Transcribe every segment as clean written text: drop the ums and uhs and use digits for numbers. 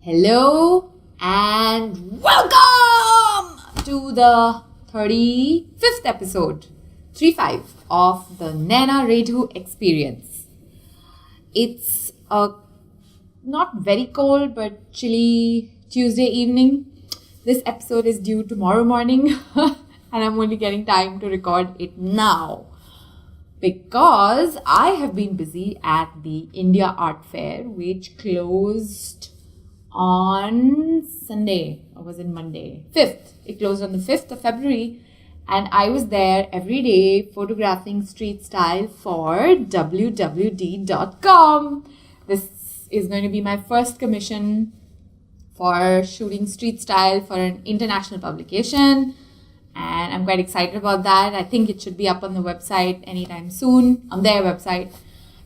Hello and welcome to the 35th episode, 35 of the TheNainaRedhuExperience. It's a not very cold but chilly Tuesday evening. This episode is due tomorrow morning and I'm only getting time to record it now because I have been busy at the India Art Fair, which closed on Sunday, or was it Monday? 5th. It closed on the 5th of February and I was there every day photographing street style for wwd.com. This is going to be my first commission for shooting street style for an international publication and I'm quite excited about that. I think it should be up on the website anytime soon, on their website.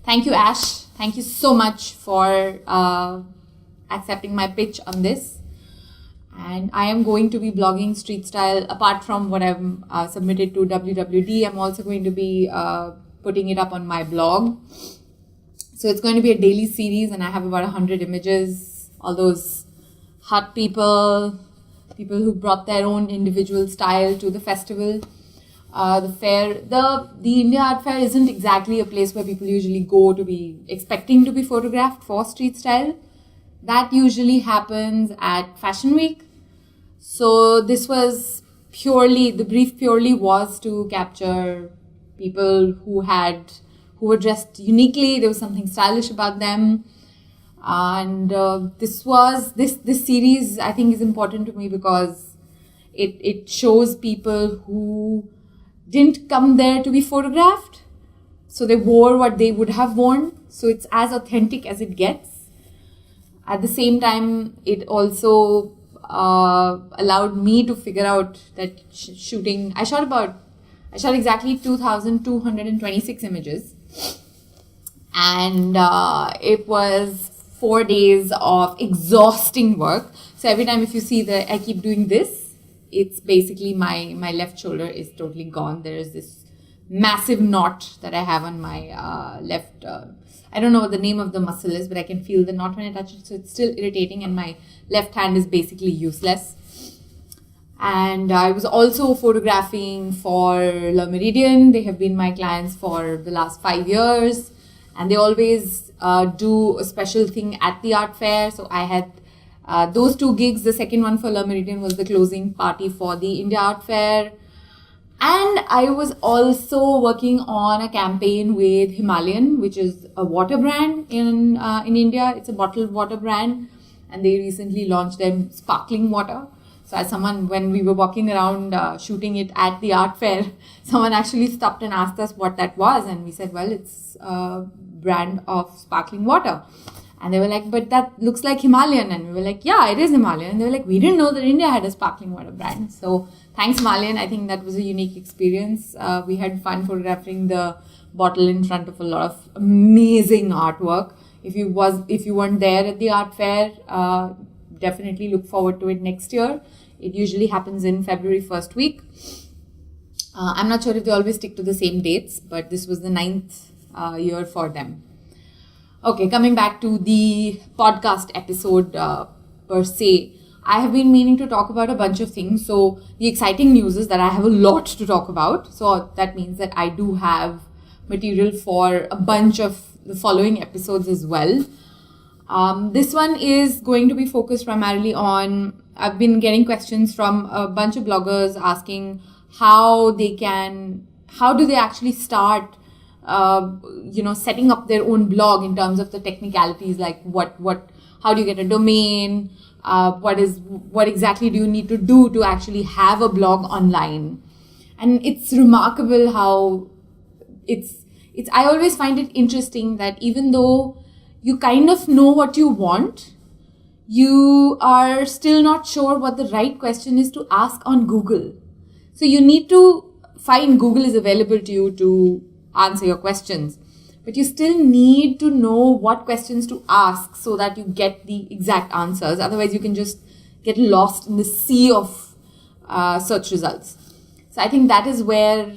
Thank you, Ash. Thank you so much for accepting my pitch on this, and I am going to be blogging street style apart from what I've submitted to WWD. I'm also going to be putting it up on my blog, so it's going to be a daily series and I have about 100 images, all those hot people who brought their own individual style to the festival. The fair, the India Art Fair isn't exactly a place where people usually go to be expecting to be photographed for street style. That usually happens at Fashion Week. So this was the brief purely was to capture people who were dressed uniquely. There was something stylish about them. And this series I think is important to me because it shows people who didn't come there to be photographed. So they wore what they would have worn. So it's as authentic as it gets. At the same time, it also allowed me to figure out that shooting. I shot exactly 2,226 images, and it was 4 days of exhausting work. So every time if you see that I keep doing this, it's basically my left shoulder is totally gone. There is this massive knot that I have on my left. I don't know what the name of the muscle is, but I can feel the knot when I touch it. So it's still irritating and my left hand is basically useless. And I was also photographing for Le Méridien. They have been my clients for the last 5 years. And they always do a special thing at the art fair. So I had those 2 gigs. The second one for Le Méridien was the closing party for the India Art Fair. And I was also working on a campaign with Himalayan, which is a water brand in India. It's a bottled water brand, and they recently launched their sparkling water. So as someone, when we were walking around shooting it at the art fair, someone actually stopped and asked us what that was, and we said, well, it's a brand of sparkling water. And they were like, but that looks like Himalayan. And we were like, yeah, it is Himalayan. And they were like, we didn't know that India had a sparkling water brand. So thanks, Himalayan. I think that was a unique experience. We had fun photographing the bottle in front of a lot of amazing artwork. If you weren't there at the art fair, definitely look forward to it next year. It usually happens in February first week. I'm not sure if they always stick to the same dates, but this was the 9th year for them. Okay, coming back to the podcast episode per se, I have been meaning to talk about a bunch of things. So the exciting news is that I have a lot to talk about. So that means that I do have material for a bunch of the following episodes as well. This one is going to be focused primarily on, I've been getting questions from a bunch of bloggers asking how do they actually start setting up their own blog in terms of the technicalities, like how do you get a domain, what exactly do you need to do to actually have a blog online. And it's remarkable how I always find it interesting that even though you kind of know what you want, you are still not sure what the right question is to ask on Google. So you need to find Google is available to you to answer your questions, but you still need to know what questions to ask so that you get the exact answers. Otherwise you can just get lost in the sea of search results. So I think that is where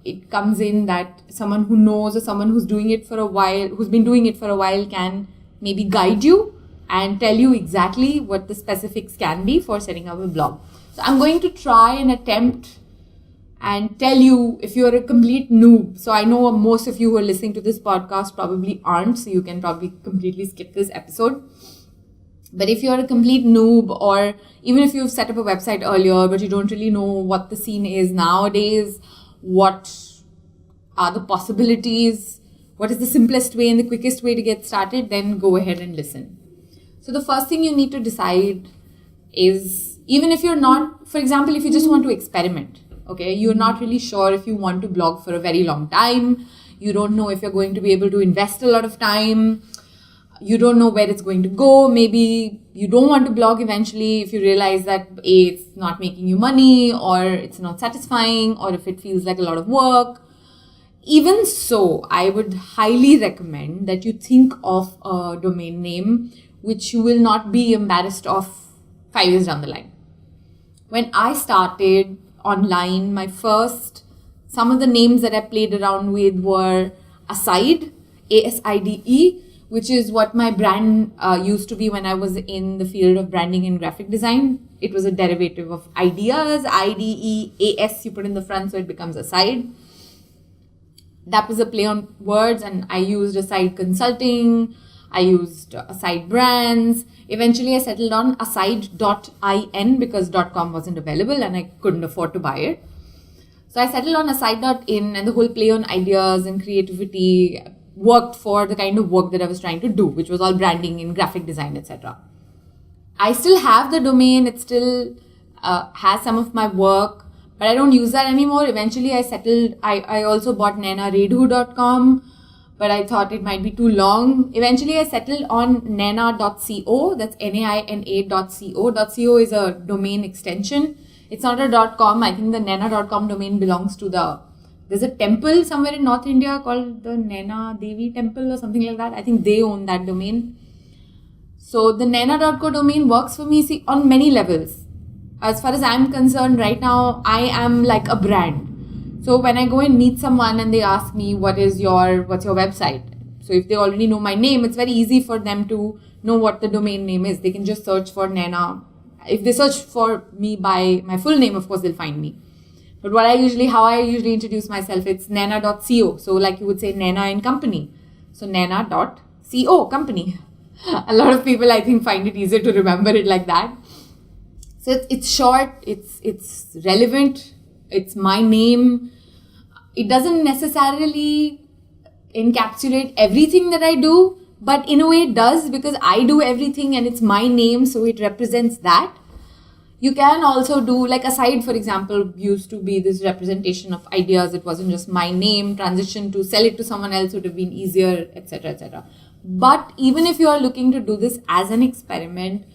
it comes in, that someone who knows or someone who's been doing it for a while can maybe guide you and tell you exactly what the specifics can be for setting up a blog. So I'm going to try and attempt and tell you if you're a complete noob. So I know most of you who are listening to this podcast probably aren't, so you can probably completely skip this episode. But if you're a complete noob, or even if you've set up a website earlier but you don't really know what the scene is nowadays, what are the possibilities, what is the simplest way and the quickest way to get started, then go ahead and listen. So the first thing you need to decide is, even if you're not, for example, if you just want to experiment, okay, you're not really sure if you want to blog for a very long time, you don't know if you're going to be able to invest a lot of time, you don't know where it's going to go, maybe you don't want to blog eventually if you realize that it's not making you money, or it's not satisfying, or if it feels like a lot of work. Even so, I would highly recommend that you think of a domain name which you will not be embarrassed of 5 years down the line. When I started online, some of the names that I played around with were Aside, ASIDE, which is what my brand used to be when I was in the field of branding and graphic design. It was a derivative of ideas, IDEAS, you put in the front, so it becomes Aside. That was a play on words, and I used Aside Consulting, I used Aside Brands. Eventually I settled on aside.in because .com wasn't available and I couldn't afford to buy it. So I settled on aside.in, and the whole play on ideas and creativity worked for the kind of work that I was trying to do, which was all branding and graphic design, etc. I still have the domain, it still has some of my work, but I don't use that anymore. Eventually I also bought TheNainaRedhuExperience, but I thought it might be too long. Eventually I settled on naina.co, that's naina.co. .co is a domain extension. It's not a .com. I think the naina.com domain belongs to there's a temple somewhere in North India called the Naina Devi temple or something like that. I think they own that domain. So the naina.co domain works for me, on many levels. As far as I'm concerned, right now, I am like a brand. So when I go and meet someone and they ask me, what's your website? So if they already know my name, it's very easy for them to know what the domain name is. They can just search for Naina. If they search for me by my full name, of course, they'll find me. But how I usually introduce myself, it's naina.co. So like you would say Naina and Company. So naina.co, company. A lot of people, I think, find it easier to remember it like that. So it's short, it's relevant, it's my name. It doesn't necessarily encapsulate everything that I do, but in a way it does, because I do everything and it's my name, so it represents that. You can also do, like Aside, for example, used to be this representation of ideas. It wasn't just my name. Transition to sell it to someone else would have been easier, etc., etc. But even if you are looking to do this as an experiment,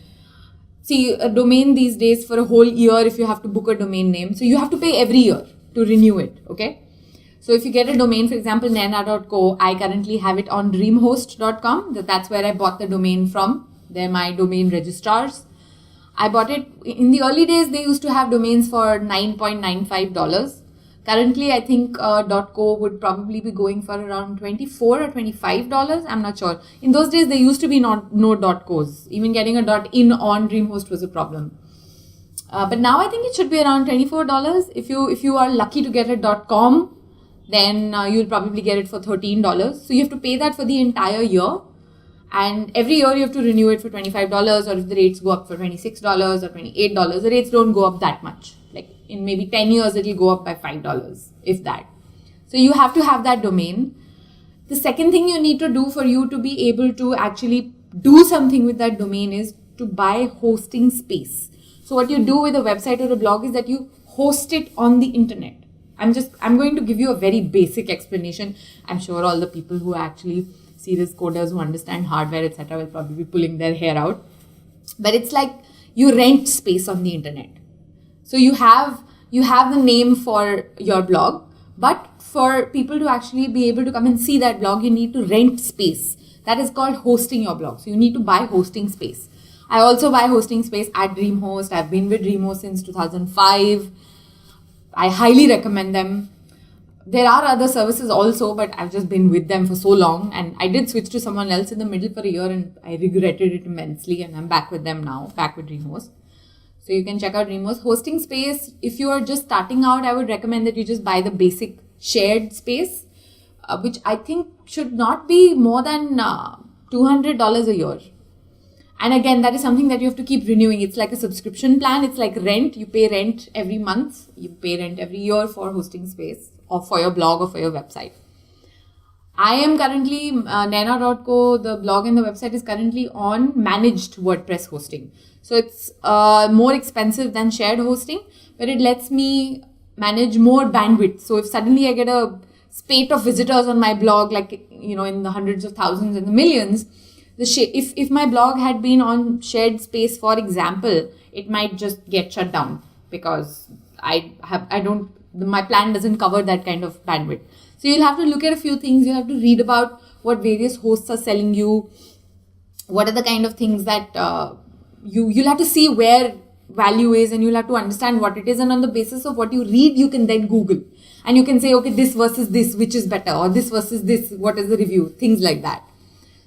see, a domain these days for a whole year, if you have to book a domain name, so you have to pay every year to renew it, okay? So if you get a domain, for example, naina.co, I currently have it on dreamhost.com. That's where I bought the domain from. They're my domain registrars. I bought it, in the early days, they used to have domains for $9.95. Currently, I think .co would probably be going for around $24 or $25. I'm not sure. In those days, there used to be no .cos. Even getting a .in on DreamHost was a problem. But now I think it should be around $24. If you are lucky to get a .com, then you'll probably get it for $13. So you have to pay that for the entire year. And every year you have to renew it for $25, or if the rates go up for $26 or $28, the rates don't go up that much. Like in maybe 10 years, it'll go up by $5, if that. So you have to have that domain. The second thing you need to do for you to be able to actually do something with that domain is to buy hosting space. So what you do with a website or a blog is that you host it on the internet. I'm going to give you a very basic explanation. I'm sure all the people who are actually serious coders who understand hardware, etc., will probably be pulling their hair out. But it's like you rent space on the internet. So you have the name for your blog, but for people to actually be able to come and see that blog, you need to rent space. That is called hosting your blog. So you need to buy hosting space. I also buy hosting space at DreamHost. I've been with DreamHost since 2005. I highly recommend them. there are other services also, but I've just been with them for so long, and I did switch to someone else in the middle for a year and I regretted it immensely, and I'm back with them now, back with Remo's. So you can check out Remo's hosting space. If you are just starting out, I would recommend that you just buy the basic shared space, which I think should not be more than $200 a year. And again, that is something that you have to keep renewing. It's like a subscription plan. It's like rent. You pay rent every month. You pay rent every year for hosting space or for your blog or for your website. I am currently, Naina.co, the blog and the website is currently on managed WordPress hosting. So it's more expensive than shared hosting, but it lets me manage more bandwidth. So if suddenly I get a spate of visitors on my blog, like, in the hundreds of thousands and the millions, if my blog had been on shared space, for example, it might just get shut down because my plan doesn't cover that kind of bandwidth. So you'll have to look at a few things. You have to read about what various hosts are selling you. What are the kind of things that you'll have to see where value is, and you'll have to understand what it is. And on the basis of what you read, you can then Google. And you can say, okay, this versus this, which is better? Or this versus this, what is the review? Things like that.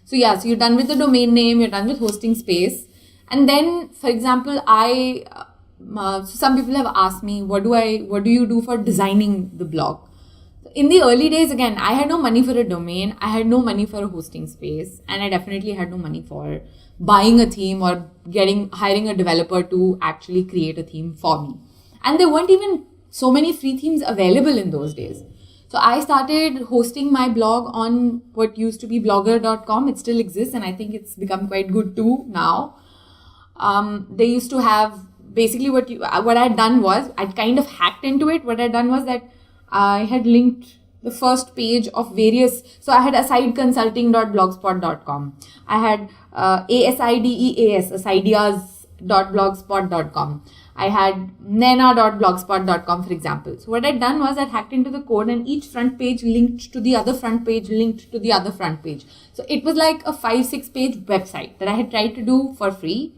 So yeah, so you're done with the domain name, you're done with hosting space. And then, for example, some people have asked me, what do you do for designing the blog? In the early days, again, I had no money for a domain, I had no money for a hosting space, and I definitely had no money for buying a theme or hiring a developer to actually create a theme for me. And there weren't even so many free themes available in those days. So I started hosting my blog on what used to be blogger.com. It still exists, and I think it's become quite good too now. They used to have, basically what I had done was, I kind of hacked into it. What I had done was that I had linked the first page of various, so I had asideconsulting.blogspot.com. I had asideas.blogspot.com. I had naina.blogspot.com, for example. So what I'd done was I'd hacked into the code, and each front page linked to the other front page, linked to the other front page. So it was like a 5-6 page website that I had tried to do for free.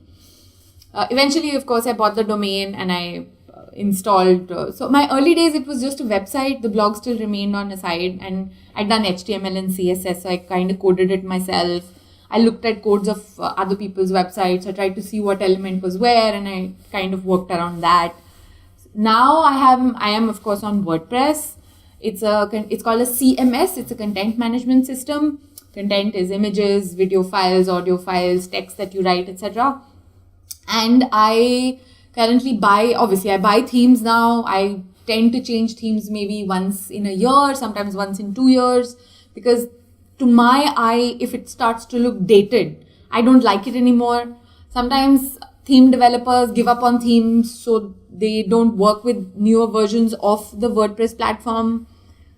Eventually, of course, I bought the domain and I installed. So my early days, it was just a website. The blog still remained on the side, and I'd done HTML and CSS. So I kind of coded it myself. I looked at codes of other people's websites. I tried to see what element was where, and I kind of worked around that. Now I am of course on WordPress. It's called a CMS. It's a content management system. Content is images, video files, audio files, text that you write, etc. And I currently I buy themes now. I tend to change themes maybe once in a year, sometimes once in 2 years, because to my eye, if it starts to look dated, I don't like it anymore. Sometimes theme developers give up on themes, so they don't work with newer versions of the WordPress platform.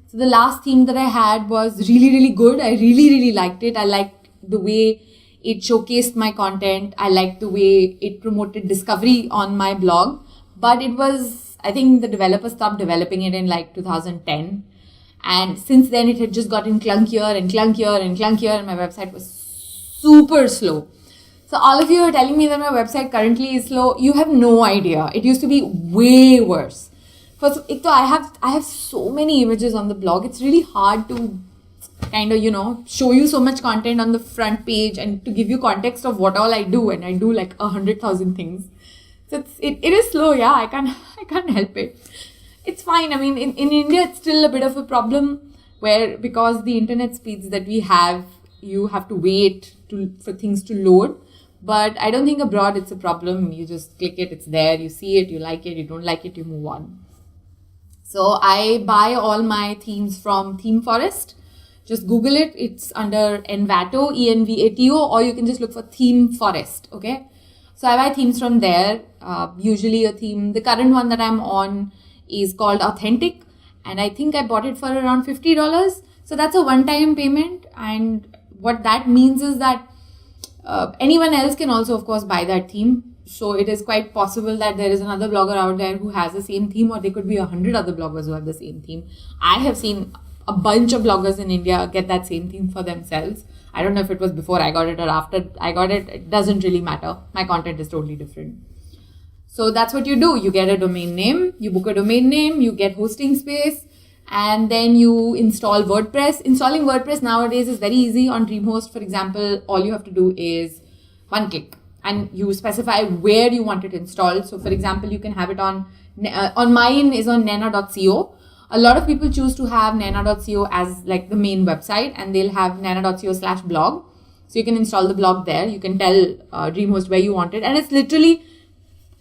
So the last theme that I had was really, really good. I really, really liked it. I liked the way it showcased my content. I liked the way it promoted discovery on my blog. But I think the developer stopped developing it in like 2010. And since then, it had just gotten clunkier and clunkier and clunkier, and my website was super slow. So all of you are telling me that my website currently is slow. You have no idea. It used to be way worse. First, I have so many images on the blog. It's really hard to kind of, show you so much content on the front page and to give you context of what all I do. And I do like 100,000 things. So it is slow. Yeah, I can't help it. It's fine. I mean, in India, it's still a bit of a problem because the internet speeds that we have, you have to wait for things to load. But I don't think abroad it's a problem. You just click it, it's there, you see it, you like it, you don't like it, you move on. So I buy all my themes from Theme Forest. Just Google it. It's under Envato, ENVATO, or you can just look for Theme Forest. Okay. So I buy themes from there. Usually a theme, the current one that I'm on is called Authentic, and I think I bought it for around $50. So that's a one-time payment, and what that means is that anyone else can also, of course, buy that theme. So it is quite possible that there is another blogger out there who has the same theme, or there could be 100 other bloggers who have the same theme. I have seen a bunch of bloggers in India get that same theme for themselves. I don't know if it was before I got it or after I got it. It doesn't really matter. My content is totally different. So that's what you do. You get a domain name, you book a domain name, you get hosting space, and then you install WordPress. Installing WordPress nowadays is very easy. On DreamHost, for example, all you have to do is one click, and you specify where you want it installed. So for example, you can have it on mine is on Naina.co. A lot of people choose to have Naina.co as like the main website, and they'll have Naina.co/blog. So you can install the blog there. You can tell DreamHost where you want it, and it's literally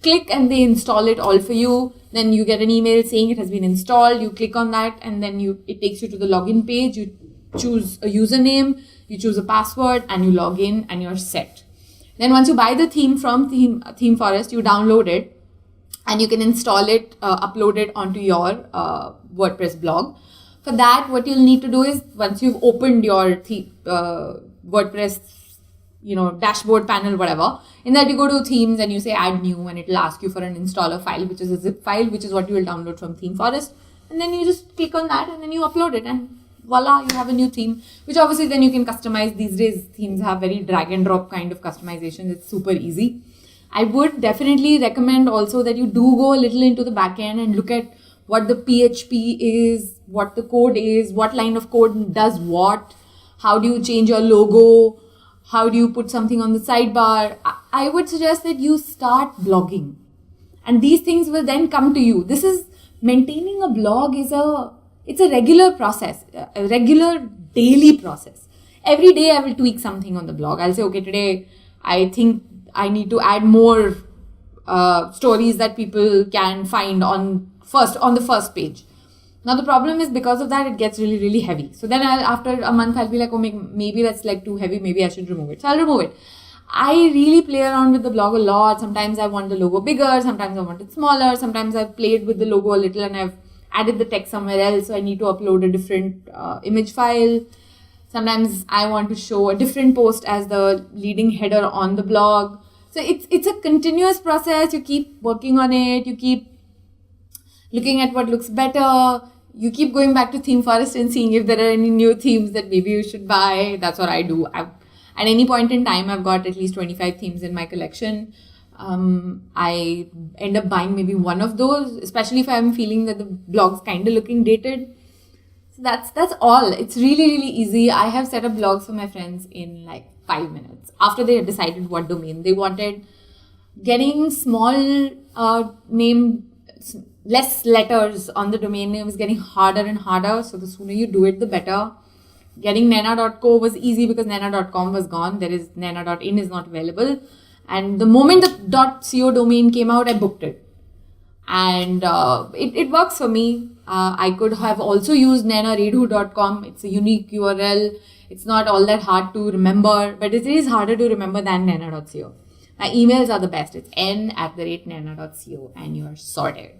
click and they install it all for you. Then you get an email saying it has been installed. You click on that, and then it takes you to the login page. You choose a username, you choose a password, and you log in, and you're set. Then once you buy the theme from Theme Forest, you download it, and you can install it, upload it onto your WordPress blog. For that, what you'll need to do is, once you've opened your WordPress dashboard panel, whatever, in that you go to themes and you say add new, and it'll ask you for an installer file, which is a zip file, which is what you will download from Theme Forest. And then you just click on that, and then you upload it, and voila, you have a new theme, which obviously then you can customize. These days, themes have very drag and drop kind of customization. It's super easy. I would definitely recommend also that you do go a little into the back end and look at what the PHP is, what the code is, what line of code does what, how do you change your logo, how do you put something on the sidebar. I would suggest that you start blogging, and these things will then come to you. This is maintaining a blog it's a regular process, a regular daily process. Every day I will tweak something on the blog. I'll say, okay, today I think I need to add more stories that people can find on the first page. Now the problem is, because of that, it gets really, really heavy. So then after a month, I'll be like, oh, maybe that's like too heavy. Maybe I should remove it. So I'll remove it. I really play around with the blog a lot. Sometimes I want the logo bigger. Sometimes I want it smaller. Sometimes I've played with the logo a little and I've added the text somewhere else. So I need to upload a different image file. Sometimes I want to show a different post as the leading header on the blog. So it's a continuous process. You keep working on it. You keep looking at what looks better. You keep going back to Theme Forest and seeing if there are any new themes that maybe you should buy. That's what I do. At any point in time, I've got at least 25 themes in my collection. I end up buying maybe one of those, especially if I'm feeling that the blog's kind of looking dated. So that's all. It's really, really easy. I have set up blogs for my friends in like 5 minutes after they had decided what domain they wanted. Getting small less letters on the domain name is getting harder and harder. So the sooner you do it, the better. Getting Naina.co was easy because Naina.com was gone. There is Naina.in is not available. And the moment the .co domain came out, I booked it. And it works for me. I could have also used TheNainaRedhuExperience. It's a unique URL. It's not all that hard to remember, but it is harder to remember than Naina.co. My emails are the best. It's n@naina.co and you're sorted.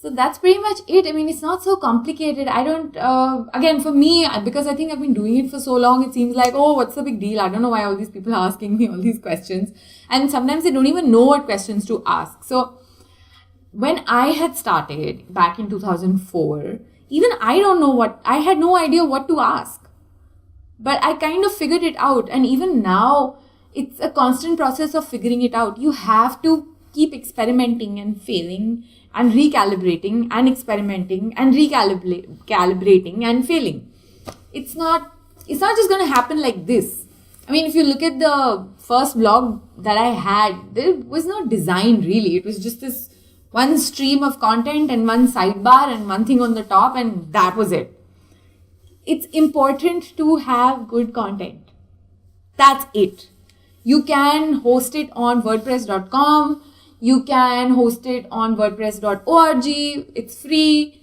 So that's pretty much it. I mean, it's not so complicated. I don't, again, for me, because I think I've been doing it for so long, it seems like, oh, what's the big deal? I don't know why all these people are asking me all these questions. And sometimes they don't even know what questions to ask. So when I had started back in 2004, even I had no idea what to ask. But I kind of figured it out. And even now, it's a constant process of figuring it out. You have to keep experimenting and failing and recalibrating and experimenting and recalibrating and failing. It's not just going to happen like this. I mean, if you look at the first blog that I had, it was not designed really. It was just this one stream of content and one sidebar and one thing on the top, and that was it. It's important to have good content. That's it. You can host it on WordPress.com. You can host it on WordPress.org. It's free.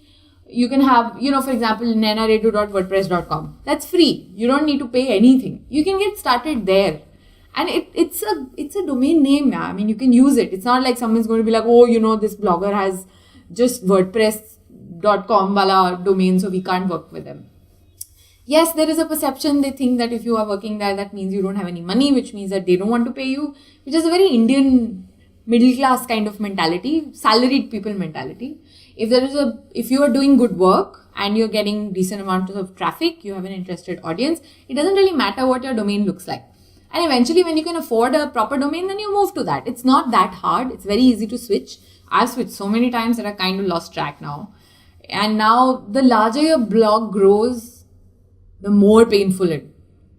You can have, for example, NainaRedhu.wordpress.com. That's free. You don't need to pay anything. You can get started there. And it's a domain name. Yeah. I mean, you can use it. It's not like someone's going to be like, oh, this blogger has just WordPress.com wala domain, so we can't work with them. Yes, there is a perception. They think that if you are working there, that means you don't have any money, which means that they don't want to pay you, which is a very Indian middle class kind of mentality, salaried people mentality. If you are doing good work and you're getting decent amount of traffic, you have an interested audience, it doesn't really matter what your domain looks like. And eventually when you can afford a proper domain, then you move to that. It's not that hard. It's very easy to switch. I've switched so many times that I kind of lost track now. And now the larger your blog grows, the more painful it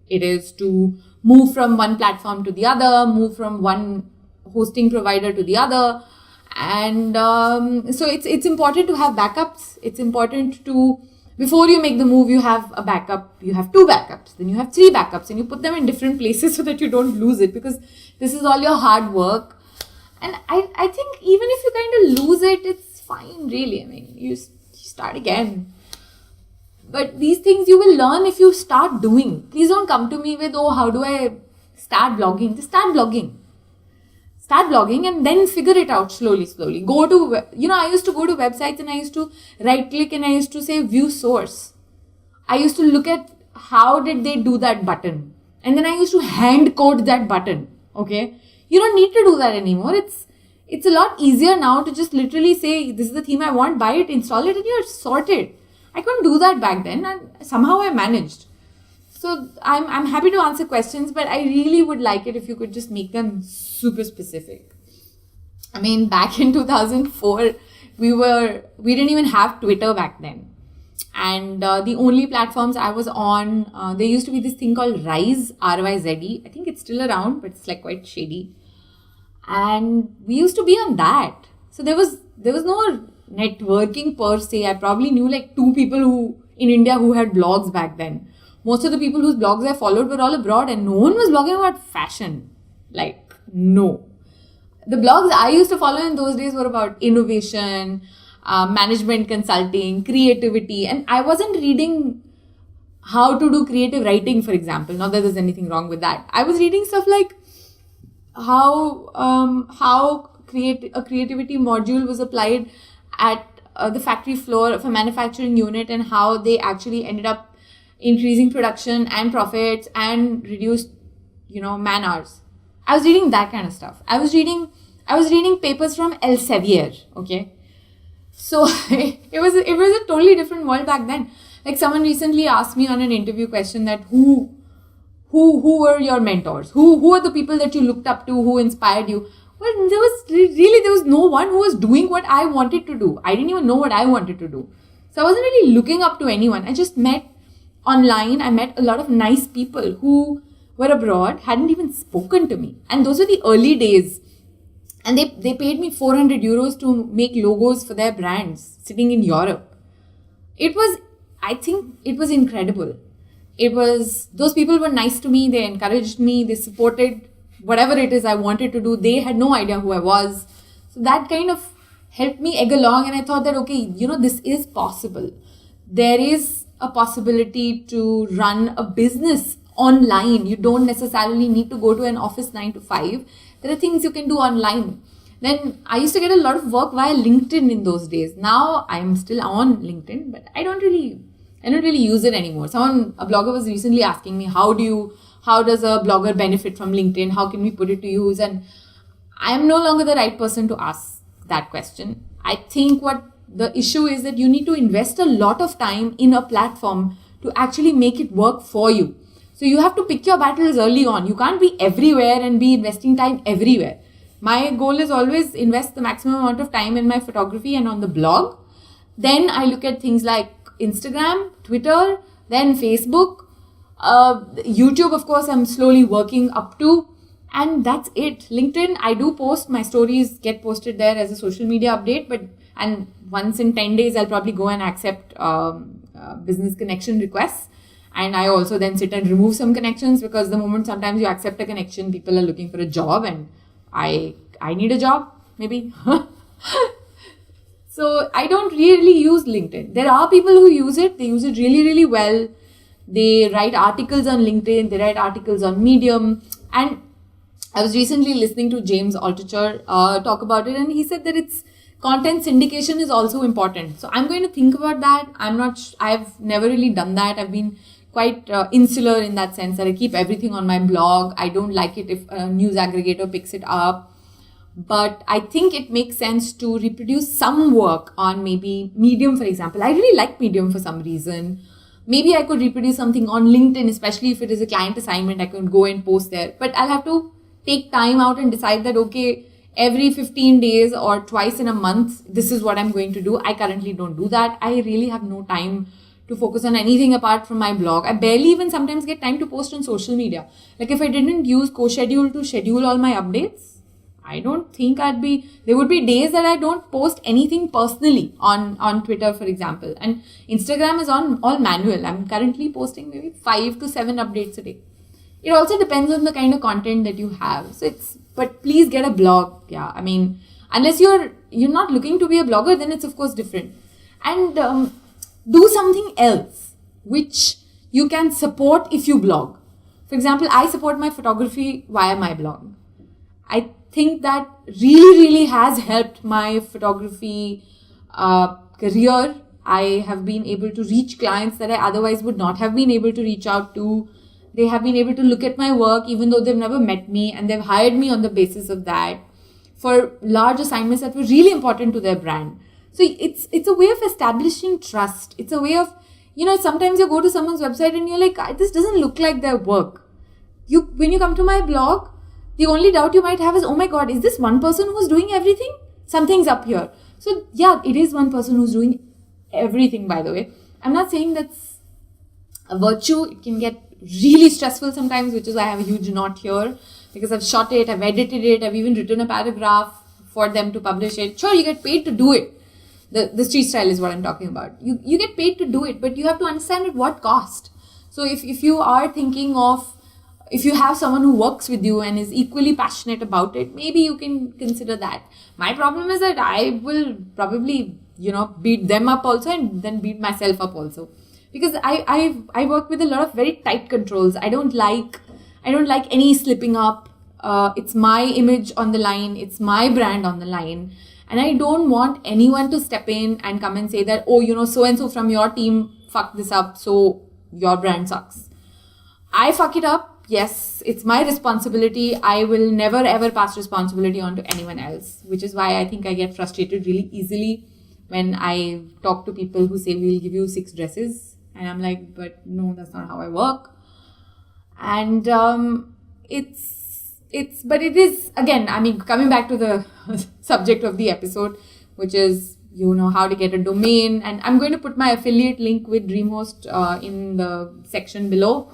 is to move from one platform to the other, move from one hosting provider to the other. And so it's important to have backups. It's important to, before you make the move, you have a backup, you have 2 backups, then you have 3 backups, and you put them in different places so that you don't lose it, because this is all your hard work. And I think even if you kind of lose it, it's fine, really. I mean, you start again. But these things you will learn if you start doing. Please don't come to me with, oh, how do I start blogging? Just start blogging. Start blogging and then figure it out slowly. Go to, I used to go to websites and I used to right click and I used to say view source. I used to look at how did they do that button. And then I used to hand code that button. Okay. You don't need to do that anymore. It's a lot easier now to just literally say, this is the theme I want, buy it, install it, and you're sorted. I couldn't do that back then, and somehow I managed. So I'm happy to answer questions, but I really would like it if you could just make them super specific. I mean, back in 2004, we didn't even have Twitter back then. And the only platforms I was on, there used to be this thing called Rise, R-Y-Z-E. I think it's still around, but it's like quite shady. And we used to be on that. So there was no networking per se. I probably knew like 2 people in India who had blogs back then. Most of the people whose blogs I followed were all abroad, and no one was blogging about fashion. Like, no. The blogs I used to follow in those days were about innovation, management consulting, creativity. And I wasn't reading how to do creative writing, for example. Not that there's anything wrong with that. I was reading stuff like how a creativity module was applied at the factory floor of a manufacturing unit, and how they actually ended up increasing production and profits and reduced, man hours. I was reading that kind of stuff. I was reading papers from Elsevier. Okay. So it was a totally different world back then. Like, someone recently asked me on an interview question that who were your mentors? Who are the people that you looked up to, who inspired you? Well, there was no one who was doing what I wanted to do. I didn't even know what I wanted to do. So I wasn't really looking up to anyone. I just met online. I met a lot of nice people who were abroad, hadn't even spoken to me. And those were the early days. And they paid me 400 euros to make logos for their brands sitting in Europe. I think it was incredible. Those people were nice to me. They encouraged me. They supported whatever it is I wanted to do. They had no idea who I was. So that kind of helped me egg along. And I thought that, okay, this is possible. There is a possibility to run a business online. You don't necessarily need to go to an office 9 to 5. There are things you can do online. Then I used to get a lot of work via LinkedIn in those days. Now I'm still on LinkedIn, but I don't really use it anymore. A blogger was recently asking me, how does a blogger benefit from LinkedIn? How can we put it to use? And I am no longer the right person to ask that question. I think what the issue is that you need to invest a lot of time in a platform to actually make it work for you. So you have to pick your battles early on. You can't be everywhere and be investing time everywhere. My goal is always invest the maximum amount of time in my photography and on the blog. Then I look at things like Instagram, Twitter, then Facebook, YouTube, of course, I'm slowly working up to. And that's it. LinkedIn, I do post. My stories get posted there as a social media update. And once in 10 days, I'll probably go and accept business connection requests. And I also then sit and remove some connections, because the moment sometimes you accept a connection, people are looking for a job, and I need a job, maybe. So I don't really use LinkedIn. There are people who use it. They use it really, really well. They write articles on LinkedIn. They write articles on Medium. And I was recently listening to James Altucher talk about it, and he said that content syndication is also important. So I'm going to think about that. I've never really done that. I've been quite insular in that sense that I keep everything on my blog. I don't like it if a news aggregator picks it up. But I think it makes sense to reproduce some work on maybe Medium, for example. I really like Medium for some reason. Maybe I could reproduce something on LinkedIn, especially if it is a client assignment. I can go and post there. But I'll have to take time out and decide that, okay, every 15 days or twice in a month, this is what I'm going to do. I currently don't do that. I really have no time to focus on anything apart from my blog. I barely even sometimes get time to post on social media. Like if I didn't use CoSchedule to schedule all my updates, I don't think there would be days that I don't post anything personally on Twitter, for example. And Instagram is on all manual. I'm currently posting maybe 5 to 7 updates a day. It also depends on the kind of content that you have. But please get a blog. Yeah, I mean, unless you're not looking to be a blogger, then it's of course different. And do something else which you can support if you blog. For example, I support my photography via my blog. I think that really has helped my photography career. I have been able to reach clients that I otherwise would not have been able to reach out to. They have been able to look at my work even though they've never met me, and they've hired me on the basis of that for large assignments that were really important to their brand. So it's a way of establishing trust. It's a way of, sometimes you go to someone's website and you're like, this doesn't look like their work. When you come to my blog, the only doubt you might have is, oh my God, is this one person who's doing everything? Something's up here. So yeah, it is one person who's doing everything, by the way. I'm not saying that's a virtue. It can get really stressful sometimes, which is why I have a huge knot here, because I've shot it, I've edited it, I've even written a paragraph for them to publish it. Sure, you get paid to do it. The street style is what I'm talking about. You get paid to do it, but you have to understand at what cost. So if you are thinking of, if you have someone who works with you and is equally passionate about it, maybe you can consider that. My problem is that I will probably, beat them up also and then beat myself up also. Because I work with a lot of very tight controls. I don't like any slipping up. It's my image on the line. It's my brand on the line. And I don't want anyone to step in and come and say that, oh, so-and-so from your team fucked this up, so your brand sucks. I fuck it up. Yes, it's my responsibility. I will never ever pass responsibility on to anyone else, which is why I think I get frustrated really easily when I talk to people who say, we'll give you 6 dresses. And I'm like, but no, that's not how I work. And but it is, again, I mean, coming back to the subject of the episode, which is, how to get a domain. And I'm going to put my affiliate link with DreamHost in the section below.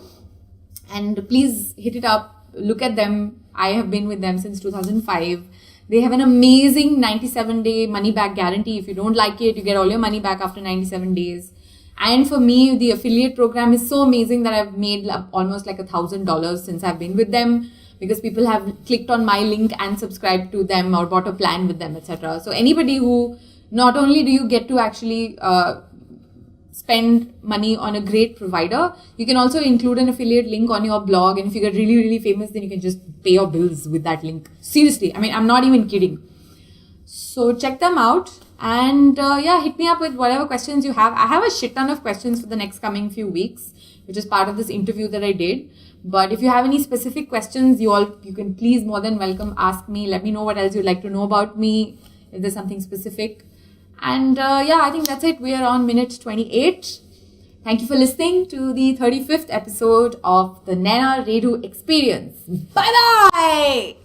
And please hit it up, look at them. I have been with them since 2005. They have an amazing 97-day money-back guarantee. If you don't like it, you get all your money back after 97 days. And for me, the affiliate program is so amazing that I've made almost like $1,000 since I've been with them, because people have clicked on my link and subscribed to them or bought a plan with them, etc. So anybody who, not only do you get to actually spend money on a great provider, you can also include an affiliate link on your blog. And if you get really, really famous, then you can just pay your bills with that link. Seriously, I mean, I'm not even kidding. So check them out. And hit me up with whatever questions you have. I have a shit ton of questions for the next coming few weeks, which is part of this interview that I did. But if you have any specific questions, you can please more than welcome ask me. Let me know what else you'd like to know about me, if there's something specific. And I think that's it. We are on minute 28. Thank you for listening to the 35th episode of the Naina Redhu Experience. Bye-bye!